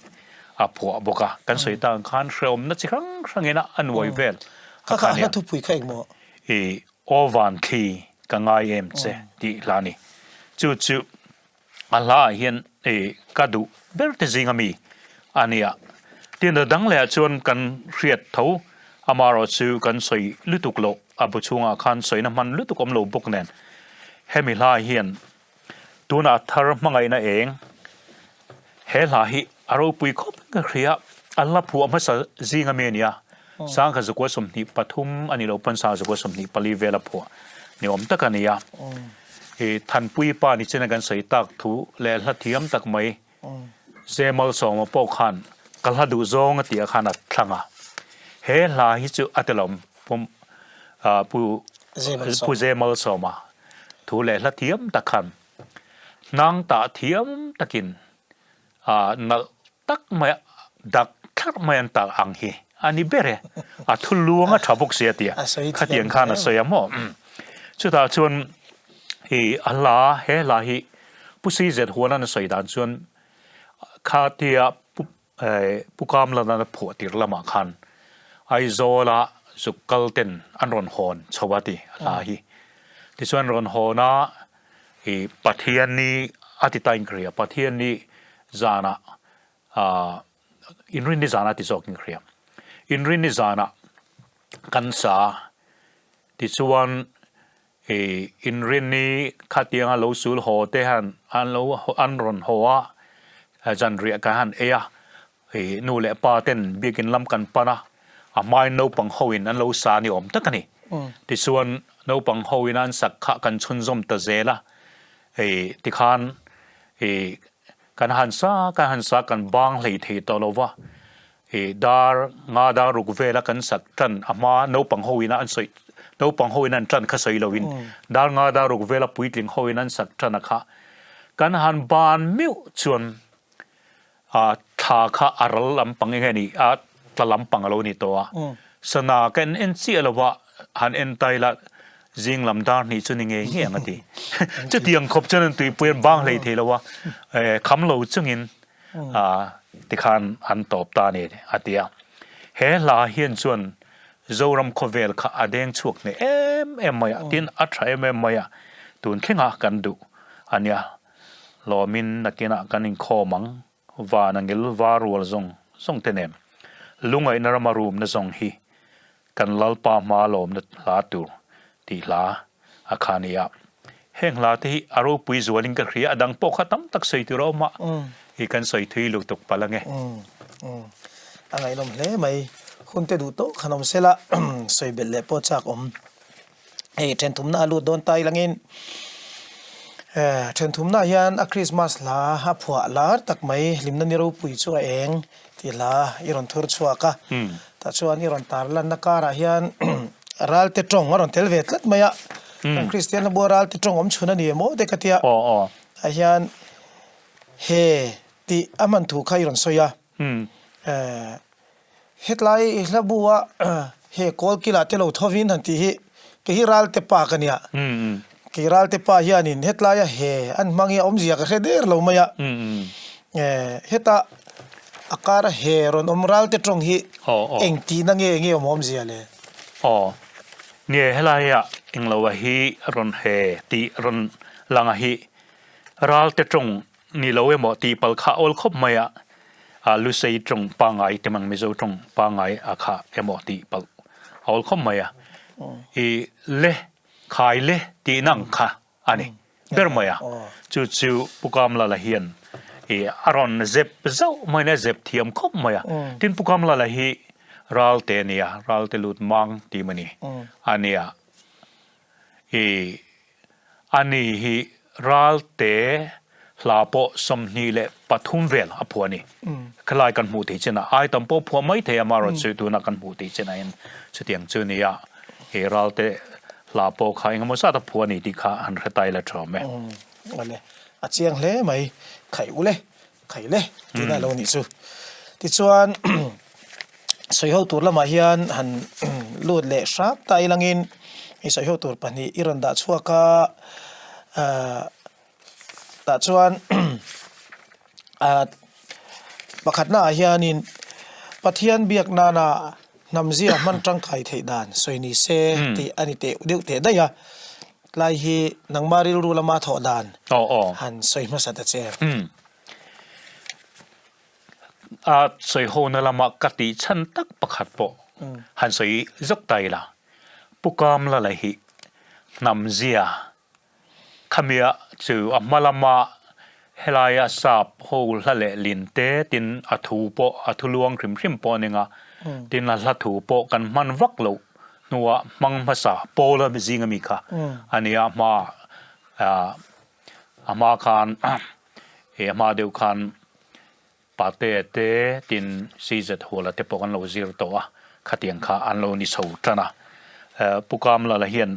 พัวบกะกันสวยต่างขันเชื่อมนัดสิครั้งเงินอันไวเวลข้าทุพุยข้าอีกมั้งโอวานคีกังไงเจดีลานีจู่อัลลาเห็นกระดูเบลต์จิงมีอันนี้เตียนดังเลยชวนกันเรียดเท่าอามารอจูกันสวยลุตุกโลบุชงอาคารสวยน้ำมันลุตุกอมโลบุกเนนเฮมิลาเห็นตัวนัทธรมังไงนั่นเองเฮลาฮิอารูปุยคบกันเคลียอัลลาผัวมาสัจิงมีเนี่ยสร้างกันสกุลสมนิปฐุมอันนี้เราเป็นสร้างสกุลสมนิปลีเวลผัวนี่อมตะกันเนี่ยทันปุยป้านี่เช่นกันใส่ตักถูและละเทียมตักไม่เซมัลสองมาปอกขันกัลฮัดูซองตีอาคานัดทั้งเฮลาฮิจูอัตลอมผมผู้เซมัลสองมาถูและละเทียมตักขันนางตาเทียมตักินนักตักไม่ดักทักไม่อันตักอังฮีอันนี้เบรทุลวงทับกเสียตีขัดยังขันสวยมั้งชุดตาชวนอัลลาเฮลาฮิผู้ซีเจ็ดหัวนั้นสวยด่านชวนข้าที่ผู้กำลังนั้นผัวติดละมาคันไอโซลาสุกัลเตนอันรอนฮอนชาวติลาฮิที่ชวนรอนฮอนะปัทเทียนนี้อธิตายเครียปัทเทียนนี้จานะอินรินนี้จานะที่จอกเครียอินรินนี้จานะกันซาที่ชวนอินรินนี้ขัดยังเราสูลโหเตหันอันรอนหัวจันเรียกันนูเล่ป้าเต้นบีกินลำกันปะนะไม่นูปังหวินอันเราสานิอมตะกันนี่ที่ส่วนนูปังหวินอันสักขะกันชุนซอมตะเจละที่ขันกันหันซากันบางเลยที่ตลอดว่าดาร์งาดารุกเวลกันสักจันมานูปังหวินอันสวยนูปังหวินอันจันข้าสวยลวินดาร์งาดารุกเวลปุยลิงหวินอันสักจันนะคะกันหันบานมิวชวนท่าข้าอารลำปังยังไงนี่ตะลำปังเรานี่ตัวสนากันเอ็นเสียละวะหันเอ็นไตละจิงลำดานนี่ชวนยังไงเงี้ยงั้นทีจะเตียงครบจนตุยเปลี่ยนบางเลยทีละวะคำเราจึงอินที่ขันอันตอบตาเนี่ยอาทิตย์เฮลาเฮียนชวนโจรัมโคเวลข้าอเดงชุกเนี่ยมายตินอัตรามายตุนขึ้นหากันดูอันเนี้ยลอมินนักกินกันอินคอมังวานังเกลวารัวซงเทเนมลุงไอ้นารมารูมนซงฮีกันลัลปามาลอมนลาตูตีลา อาคานียเฮงลาที่อารมณ์ปุยจวลิงกันเรียดังปกขัดตั้มตักใส่ที่เรามาอีกันใส่ที่ลูกตกปลังไงอะไรลมเล่ไหมคุณจะดูโต๊ะขนมเสละใส่เบ็ดเล็บปอจากเทนทุ่มหน้าลูดโดนไตลังอินเทนทุ่มหน้ายันคริสต์มาสลาฮับหัวลาตักไหมลิมนันนี่เราปุยชัวเองที่ลาอีรอนทุรชัวกะแต่ชัวนี่รอนตาลันนักการะยันรัลเตตรงรอนเทลเวตลัดไหมอะคริสเตียนบัวรัลเตตรงชุนันนี่โมเด็กที่อายันเฮที่อามันถูกใครรอนโซยาเฮ็ดไลแล้วบัวเฮกอลกิลาเตโลทวินทันทีque hiral te pa kania que hiral te pa hianin hetla ya he an mangi omzia ka heder lo maya heta akara heron omral te trong hi engti na nge omzia le nie hela ya englo wa hi ron he ti ron langa hi ral te trong ni lo e mo ti pal kha ol khop maya lu sei trong pangai te mang mizo trong pangai akha emo ti pal ol khop mayaเลขายเลตีนังค่ะอันนี้เบอร์มาจู่ปุกามลาลาเฮียนอารอนเจ็บเจ้าไม่เนี่ยเจ็บเทียมคบมาทินปุกามลาลาฮีรัลเตเนียรัลเตลุดมังตีมันนี่อันนี้อันนี้ฮีรัลเตลาโปสมนีเลปทุมเวลอภัวนี่คลายกันหูตีเจนะไอตัมโปพัวไม่เทียมารถจู่ตัวนักกันหูตีเจนะเองเสียงจู่นี่เฮรัลเตลาโปขายงมุสาตพัวนี่ที่ข้าอันเรตัยละชอบไหมอะไรอาเจียงเล่ไหมไข่อุเล่ไข่เล่ที่นั่นเราหนิสูที่ส่วนสอยหัวตัวละมาเฮียนหันลูดเละซับไตลังอินอีสอยหัวตัวปนีอิรันดาชัวก้าดาชวนประคัดหน้าเฮียนินปะเทียนเบียกนานำเสียมันจังไข่เทดานสวยนี่เซที่อันนี้เตอุดิวเตได้ยะลายฮีนังมาริรูละมาถอดานหันสวยมาสัตว์เจสวยโหนละมากติฉันตักประคัดโปหันสวยยกไตละปุกามละเลยฮีนำเสียขมียจู่อัมมาละมาเฮลายาสาบโหละเลลินเตตินอัทูโปอัทูลวงคริมคริมโปนึงอ่ะตินละถูโปกันมันวักโลนัวมังภาษาโปละมิจิงมิค่ะอันนี้อามาคานมาเดียวกันปาเตเตตินซีเจตหัวละเตปกันโลซิรตัวขัดยังข้าอันโลนิสูตรนะปุกามละเฮียน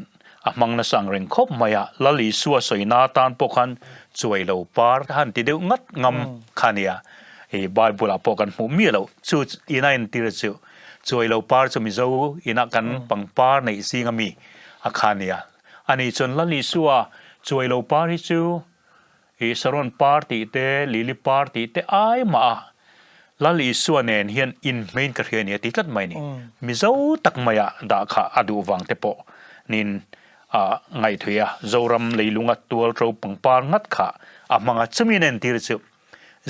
มังนัสังเริงคบมายะละลิสัวสวยนาตานปกันช่วยเราปาร์ทันติเดียวงัดงำขานียบายบุลาปกันหูมีเราจู่อีนันติระจู่ช่วยเราปาร์จะมีเจ้าอีนักกันปังปาร์ในสิ่งมีอาคานียอันนี้จนละลิสัวช่วยเราปาร์จู่สรอนปาร์ติเตลิลิปาร์ติเตไอมาละลิสัวเนนเฮียนอินเมนกระเฮียนเนี่ยติดลัดไม่นี่มีเจ้าตักมายะดาขาอดูวังเตปนินไงถุยเจ้ารำเลยลุงตัวเราปังปาร์งัดขามังจะมีเนนติระจู่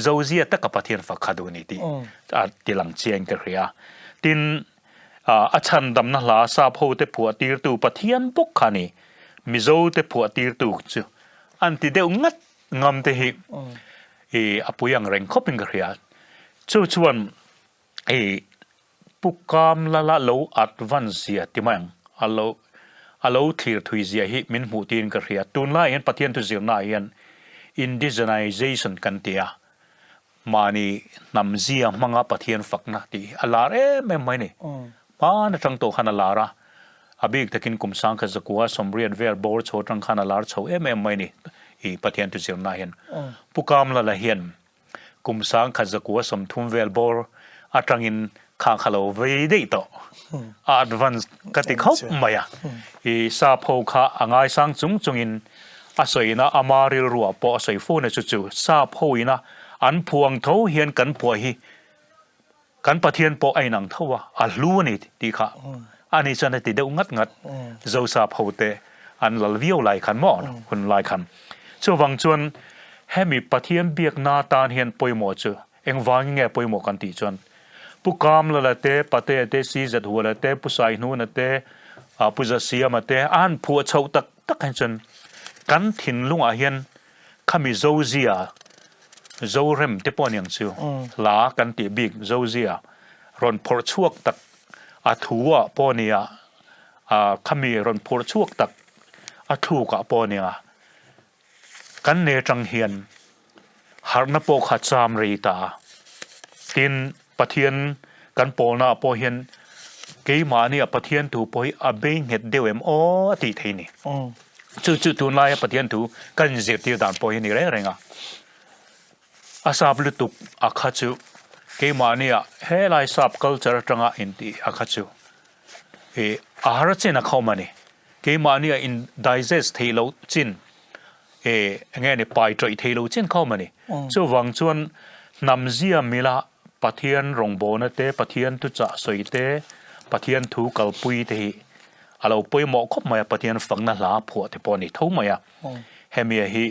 เจ้าเสียตะกับปะเทียนฝักขาดูนี่ที่หลังเชียงกระเฮียตินอาชันดำนั่นละซาโพเตผัวตีรตูปะเทียนปกขานี่มิโซเตผัวตีรตูจู่อันที่เดียวงัดงำเตหิอปุยังเร่งคบเป็นกระเฮียจู่ชวนปุกกามละโลอัดวันเสียที่มันอโลทีร์ทุยเสียหิมินหูตีนกระเฮียตุนไล่เห็นปะเทียนตุเสียน่าเห็นindigenization กันเตียมานี่นำเสียมังอาปะเทียนฝักนะตีอลาเร่ไม่นี่ป้าในจังโตขันอลาระอบิกตะกินกุมสังขจกัวสมเรียนเวลบอร์โชจังขันอลาร์โชไม่นี่อีปะเทียนตุเสียน่าเห็นปุกามละเห็นกุมสังขจกัวสมทุมเวลบอร์อาจังอินข้างขลาวเวดีโตadvance กติเขาไม่ซาโพคาอ่างสังจุงอินอาศัยนะอามาริลรัวปออาศัยฟูนจู่ซาโพยนะอันพวงเท้าเฮียนกันป่วยกันปะเทียนปอไอหนังเท่าว่ารู้นี่ดีค่ะอันนี้จะในติดเดงัดเจ้าซาโพเตอันลลวิวไลคันมอนคนไลคันช่วงวังจวนให้มีปะเทียนเบียกนาตานเฮียนป่วยหมดจู่เอ็งวางเงี้ยป่วยหมดกันตีจวนปุกามละเตปะเตซีจัดหัวละเตปุสายนูนเตปุจเสียมาเตอันผัวเช่าตัก ตักกันจนกันถิ่นลุงอาเฮียนขมิโซเซียโซเรมเตปอนยังชิวลากันติบิกโซเซียรอนพอร์ชวกตักอาทัวปอนียขมิรอนพอร์ชวกตักอาทูกะปอนียกันเนจังเฮียนหารนปกขัดซามรีตาตินปะเทียนกันปอนาปอเฮียนเกี่ยมาเนี่ยปะเทียนถูปอยอเบงเห็ดเดียวติเทนี่จุดตุนไล่ปะเทียนถูกันเสียที่ด่านปอยนี่เร่งอาซาบลุตุกอาคาจูเกี่ยมาเนี่ยเฮลัยซาบคัลเจอร์จังอินตีอาคาจูอาหารเจนเข้ามานี่เกี่ยมาเนี่ยอินไดเจสเทโลจินไงเนี่ยไปใจเทโลจินเข้ามานี่ส่วนวังชวนนำเสียมิละปะเทียนรงโบนเตปะเทียนตุจ่าสวยเตปะเทียนถูกัลปุยเตเราปุยหมอกคบมาปะเทียนฝังนั่นลาผัวที่ปอนี่เท่าไหมเฮมีฮี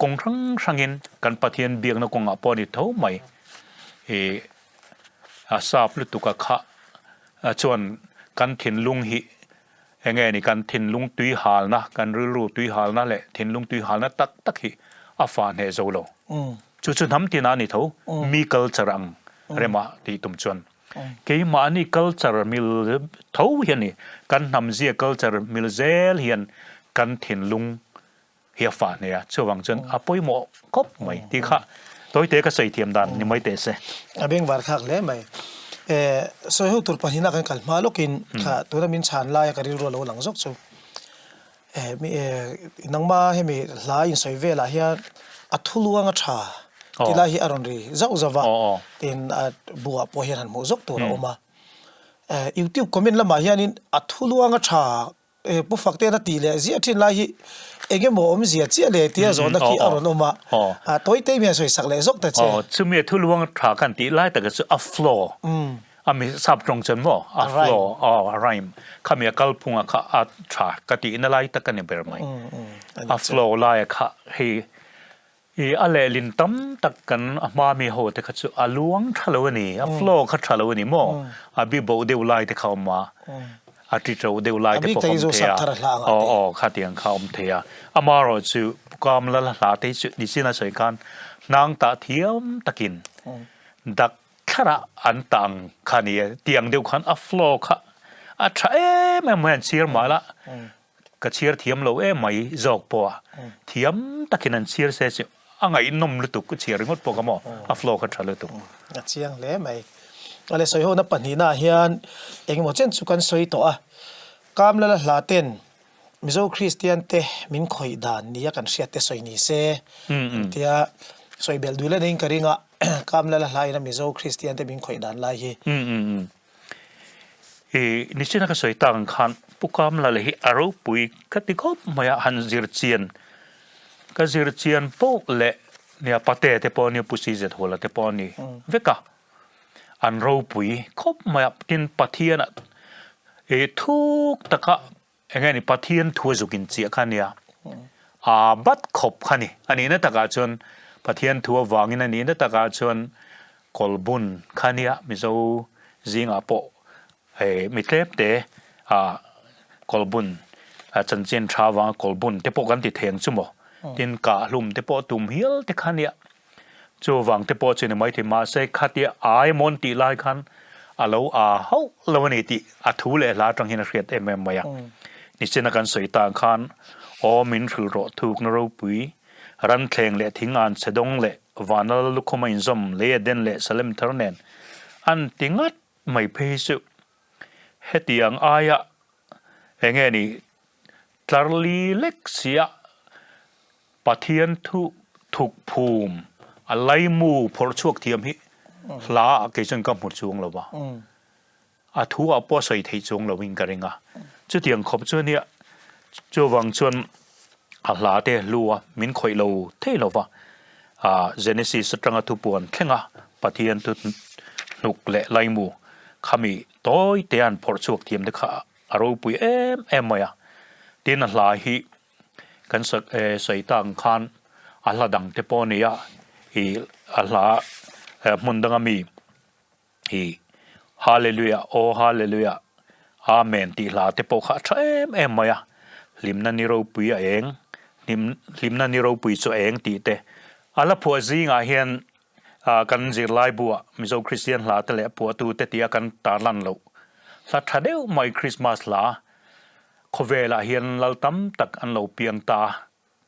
กงทั้งสังเงินกันปะเทียนเบียงนักกงปอนี่เท่าไหมทราบลุตุกะขะชวนกันถิ่นลุงฮีไงนี่กันถิ่นลุงตุยหาลนะกันรู้ตุยหาลนั่นแหละถิ่นลุงตุยหาลนะตักฮีอาฟานเฮโซโลจุดทำที่นั่นนี่เท่ามีคัลเจอรังเรมาที่ตุ่มชวนเกี่ยมานี่คัลเจอร์มิลเท่าเฮียนี่กันนำเสียคัลเจอร์มิลเซลเฮียนกันถิ่นลุงเฮียฟานเนี่ยช่วงจนอภัยหมอกบไม่ที่ข้าตัวเตะก็ใส่เทียมดันนี่ไม่เตะเสอเบงบาร์คักเลยไหมสวยหัวตุลปะหินักกันกัลมาลูกินค่ะตัวนั้นมินชานลายกันริโรโลหลังซกซูมีนังมาให้มีลายสวยเวลาเฮียอัทุลวงชาที่ลายอารอนรีเจ้าจะว่าเป็นบัวปอเฮียนหันหมูจกตัวเราออกมายูทูบคอมเมนต์ละมาเฮียนี่อัทุลวงชาผู้ฟักเตนะตีเลยเสียที่ลายเองก็มองเสียเสียเลยที่จะนักที่อารอนออกมาตัวเตมีสวยสักเลยจกแต่เจ้าซึ่งมีทุลวงชากันตีลายแต่ก็คืออัฟโลมีสับตรงจนว่าอัฟโลอะไรม์ข้ามีกัลพุงข้าอัดชากตินั่นลายตะกันเนี่ยเป็นไหมอัฟโลลายข้าให้อะไรลินตั้มตักกันมามีโหแต่ขัดสุอาลวงทะเลนี่ฟลอขัดทะเลนี่มั่วบิบเดวไลที่เขามาที่เจ้าเดวไลที่พวกเขาเทียขัดยังเขาเทียมารอจูกามละลาที่สุดดิสินาสวยกันนางตาเทียมตะกินดักขระอันตังขันนี้เตียงเดียวกันฟลอขัดใช่แม่เหมือนเชียร์มาละก็เชียร์เทียมเราไม่จอกปัวเทียมตะกินนั่นเชียร์เสียอังไงนมลุตุกเชียร์งดปกมอฟโลกัดลุตุกเชียงเล่ไหมอะไรสวยหัวนับปัญหาเฮียนเองหมดเช่นสุกันสวยตัวกามละลาเต้นมิโซคริสเตียนเตมินคอยดานนี่กันเสียเตสวยนี่เซ่เทียสวยเบลดูแลนิ่งกระริงอ่ะกามละลายนะมิโซคริสเตียนเตมินคอยดานลายนี่ชื่อนักสวยต่างกันปุกามละเลยอารุปุยกัติกบมายหันจิรเชียนก็จิรเชียนพวกเละเนี่ยปะเตะเตปอนี่ปุซิเจตหัวละเตปอนี่เวกะอันรูปุยคบมาตินปะเทียนทุกตะกะไงนี่ปะเทียนทัวจุกินเจียคันเนี่ยบัดขบคันนี่อันนี้นะตะกะจนปะเทียนทัววางินอันนี้นะตะกะจนกอลบุนคันเนี่ยมิโซจิงอาโปมิเทปเตกอลบุนจันเจนชาวางกอลบุนเตปกันติเทียงจุโมดินกะลุมเตปตุมเฮียลเตคันเนี่ยจูวังเตปเจนไม่ที่มาเซคัดเนี่ยไอมอนตีไลคันเราเฮาเราวันนี้ที่ทูเลลาจังเห็นเรียดมายนี่เช่นกันสวยต่างคันมินคือรถถูกนรูปุยรันเพลงเละทิ้งอันเสดงเละวานลลุกมาอินซอมเละเดนเละสเลมทรเนนอันติงัดไม่เพสุเฮตียงอายะเงี้ยนี่ทาร์ลีเล็กเสียปะเทียนทุกภูมิอะไรมูพอช่วงเทียมฮิลาเกจนก็หมดช่วงแล้ววะทูอาปอใส่ที่ช่วงเราวิ่งกันเองจุดที่ยังขบช่วงเนี้ยจูวังชวนลาเตลัวมินคอยเราเท่เราวะเจเนซิสตรังทุปวนแค่งปะเทียนทุนุกเละไรมูขมีต้อยเตียนพอช่วงเทียมเด็กอารมณ์ปุยเอ็มมายเตียนลาฮิกันสักใส่ต่างคันอัลลาดังเตปอนียฮีอัลลามุนดังมีฮีฮาเลลูยาโอฮาเลลูยาอาเมนตีลาเตปอข้าเอ็มมาย lim na ni ro pui a eng lim na ni ro pui chu eng ti te ala phua zinga hian kan zir lai bua mizo Christian Hlate le pu tu te tia kan tar lan lo la thadeu mai Christmas la khovela hian lal tam tak an lo piang ta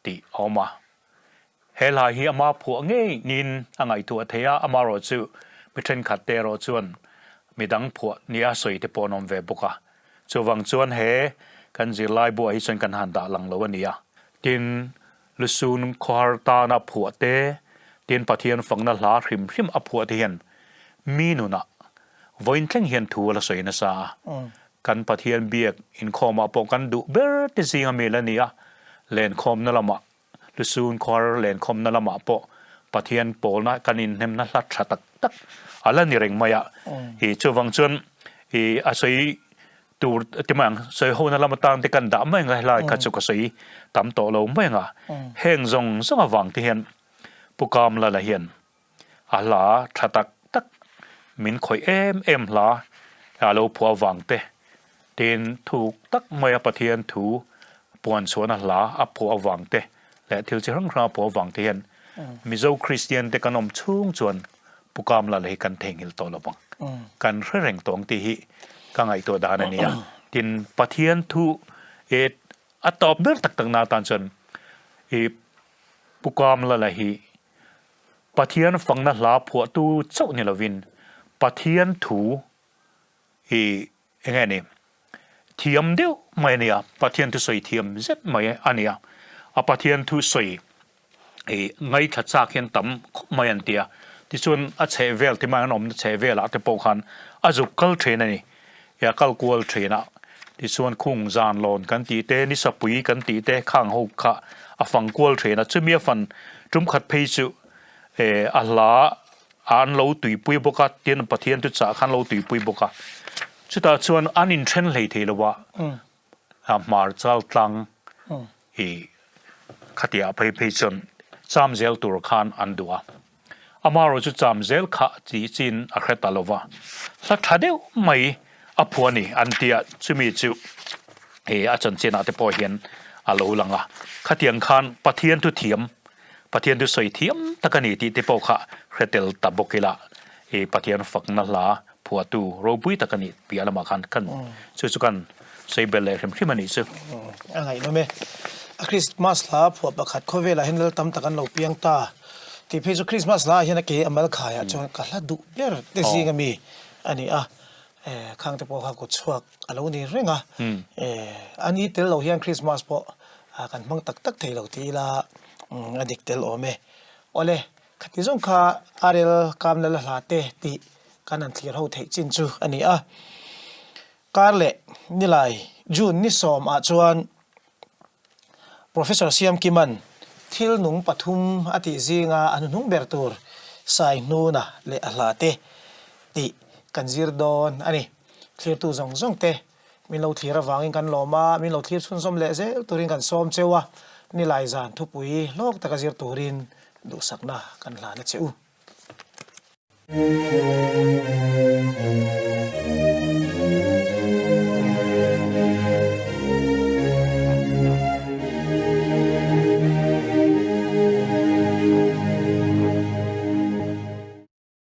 ti oma hela hi ama phu nge nin angai tu athea ama ro chu mi then khat te ro chuan midang phu nia soi te ponom ve buka chuwang chuan he kan zir lai bua hi chuan kan han da lang lo ania tin lusun khwar ta na phu te tin pathian fangna hla hrim a phu te hian mi nu na voin thleng hian thu la soi na sa kan pathian biak in khoma po kan du ber te zinga melania len khom na lama lusun khwar len khom na lama po pathian pol na kanin nem na hla tha tak tak ala ni reng maya hi chuwang chuan hi a soi tur timang soi ho na lama tang te kan da mai ngai lai kha chu ka soi tam to lo mai nga heng zong zonga wang te hian pukam la la hian ala tha tak tak min khoi em la alo phua wang te tin thuk tak mai pathian thu puan chuan a hla a phua wang te le thil chi rang ra phua wang te hian mizo Christian te kanom chung chuan pukam la le kan thengil to lo bang kan reng tong ti hi ka ngai to dan ania tin pathian thu et atop ber tak tak na tan chon e pukam la la hi pathian fangna hla phua tu chau ni lovin pathian thu e engani thiam deu mai nia pathian tu soi thiam zet mai ania a pathian thu soi e ngai tha cha khen tam mai an tia ti chun a che vel ti mang nom che vel a te po khan a zu kal train ani ya kal kual train a ti chuan khung zan lon kan ti te ni sapui kan ti te khang ho kha a fang kual train a chumia fan tum khat phei chu e a hla an lo tui pui boka tin pathian tu cha khan lo tui pui boka chuta chuan an in thren hlei the lowa a mar chal tlang hi khatia phei chon cham zel tur khan an duwa amaro chu cham zel kha chi chin a khreta lova la thadeu mai a phuani an tia chumi chu e a chan chena te po hian a lo langa khatiang khan pathian tu thiam pathian tu soi thiam takani ti te po kha khretel tabokila e pathian fakna la phua tu robui takani pialama khan kan chu kan sei bele hrim ani chu angai no me a Christmas la phua pakhat khovela hinal tam takan lo piang ta ti pheju Christmas la hian ke amal khaya chon ka hla du ber te zinga mi ani a khang te po kha ko chuak alo ni renga ani tel lo hian Christmas po kan mang tak tak thei lo ti la adik tel ome ole khati jong kha arel Kamlala Hlate ti kanan thlir ho thei chin chu ani a karle Nilai June ni som a chuan Professor Siam Kiman thil nung pathum ati zinga anunung bertur sai nu na le Hlate ti kanzir don ani thlir tu zong zong te min lo thlir awangin kan loma min lo thlir chhun som le ze turin kan som chewa Nilai zan Thupui lok takazir turin du sakna kan hla na cheu